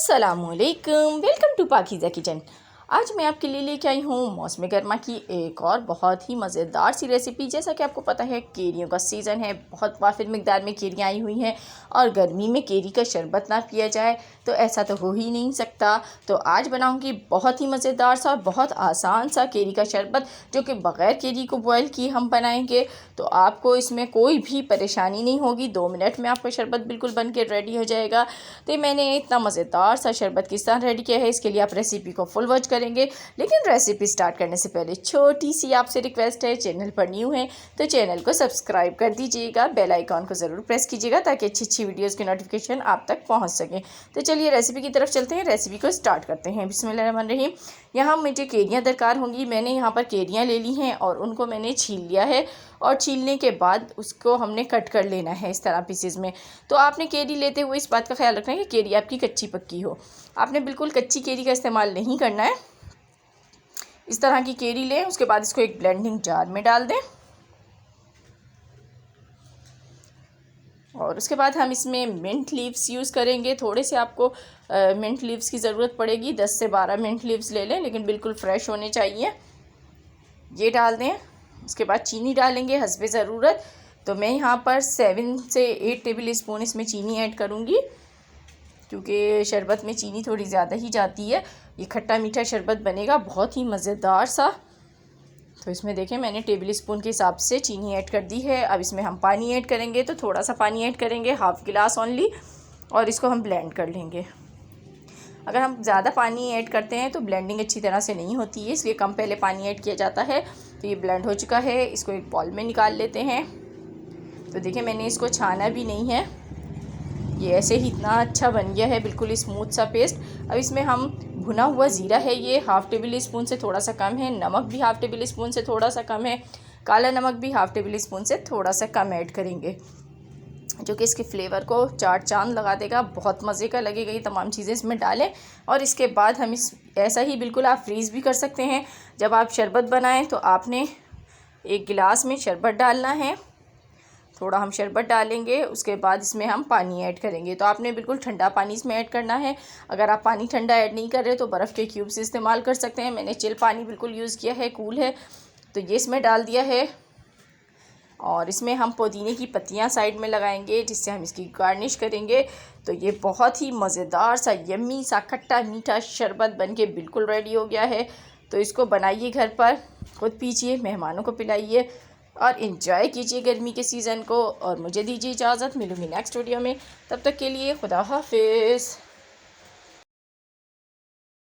अस्सलामुअलैकुम, welcome to Pakeezah kitchen. आज मैं आपके लिए लेके आई हूँ मौसम गर्मा की एक और बहुत ही मज़ेदार सी रेसिपी। जैसा कि आपको पता है केरियों का सीज़न है, बहुत वाफिर मिकदार में केरियाँ आई हुई हैं और गर्मी में केरी का शरबत ना पिया जाए तो ऐसा तो हो ही नहीं सकता। तो आज बनाऊँगी बहुत ही मज़ेदार सा, बहुत आसान सा केरी का शरबत, जो कि बग़ैर केरी को बॉयल किए हम बनाएंगे। तो आपको इसमें कोई भी परेशानी नहीं होगी, 2 मिनट में आपका शरबत बिल्कुल बन के रेडी हो जाएगा। तो मैंने इतना मज़ेदार सा शरबत किस तरह रेडी किया है, इसके लिए आप रेसिपी को फुल वॉच करेंगे। लेकिन रेसिपी स्टार्ट करने से पहले छोटी सी आपसे रिक्वेस्ट है, चैनल पर न्यू है तो चैनल को सब्सक्राइब कर दीजिएगा, बेल आइकॉन को ज़रूर प्रेस कीजिएगा ताकि अच्छी अच्छी वीडियोस की नोटिफिकेशन आप तक पहुंच सके। तो चलिए रेसिपी की तरफ चलते हैं, रेसिपी को स्टार्ट करते हैं। बिस्मिल्लाहिर्रहमानिर्रहीम। यहाँ मुझे केरियाँ दरकार होंगी। मैंने यहाँ पर केरियाँ ले ली हैं और उनको मैंने छील लिया है और छीलने के बाद उसको हमने कट कर लेना है इस तरह पीसेस में। तो आपने केरी लेते हुए इस बात का ख्याल रखना है कि केरी आपकी कच्ची पक्की हो। आपने बिल्कुल कच्ची केरी का इस्तेमाल नहीं करना है। इस तरह की केरी लें, उसके बाद इसको एक ब्लेंडिंग जार में डाल दें और उसके बाद हम इसमें मिंट लीव्स यूज़ करेंगे। थोड़े से आपको मिंट लीव्स की ज़रूरत पड़ेगी, 10 से 12 मिंट लीव्स ले लें, लेकिन बिल्कुल फ्रेश होने चाहिए। ये डाल दें। उसके बाद चीनी डालेंगे हस्बे ज़रूरत। तो मैं यहाँ पर 7 से 8 टेबल स्पून इसमें चीनी ऐड करूँगी, क्योंकि शरबत में चीनी थोड़ी ज़्यादा ही जाती है। ये खट्टा मीठा शरबत बनेगा बहुत ही मज़ेदार सा। तो इसमें देखें मैंने टेबल स्पून के हिसाब से चीनी ऐड कर दी है। अब इसमें हम पानी ऐड करेंगे, तो थोड़ा सा पानी ऐड करेंगे, हाफ़ गिलास ओनली, और इसको हम ब्लेंड कर लेंगे। अगर हम ज़्यादा पानी ऐड करते हैं तो ब्लेंडिंग अच्छी तरह से नहीं होती है, इसलिए कम पहले पानी ऐड किया जाता है। तो ये ब्लेंड हो चुका है, इसको एक बाउल में निकाल लेते हैं। तो देखिए मैंने इसको छाना भी नहीं है, ये ऐसे ही इतना अच्छा बन गया है, बिल्कुल स्मूथ सा पेस्ट। अब इसमें हम भुना हुआ ज़ीरा है, ये हाफ़ टेबल स्पून से थोड़ा सा कम है, नमक भी हाफ़ टेबल स्पून से थोड़ा सा कम है, काला नमक भी हाफ़ टेबल स्पून से थोड़ा सा कम ऐड करेंगे, जो कि इसके फ्लेवर को चार चांद लगा देगा, बहुत मज़े का लगेगा। ये तमाम चीज़ें इसमें डालें और इसके बाद हम इस ऐसा ही बिल्कुल आप फ्रीज़ भी कर सकते हैं। जब आप शरबत बनाएँ तो आपने एक गिलास में शरबत डालना है, थोड़ा हम शरबत डालेंगे, उसके बाद इसमें हम पानी ऐड करेंगे। तो आपने बिल्कुल ठंडा पानी इसमें ऐड करना है। अगर आप पानी ठंडा ऐड नहीं कर रहे तो बर्फ़ के क्यूब्स इस्तेमाल कर सकते हैं। मैंने चिल पानी बिल्कुल यूज़ किया है, कूल है, तो ये इसमें डाल दिया है। और इसमें हम पुदीने की पत्तियां साइड में लगाएंगे, जिससे हम इसकी गार्निश करेंगे। तो ये बहुत ही मज़ेदार सा, यम्मी सा, खट्टा मीठा शरबत बनके बिल्कुल रेडी हो गया है। तो इसको बनाइए घर पर, खुद पीजिए, मेहमानों को पिलाइए और इन्जॉय कीजिए गर्मी के सीज़न को। और मुझे दीजिए इजाज़त, मिलूँगी नेक्स्ट वीडियो में। तब तक के लिए खुदा हाफिज़।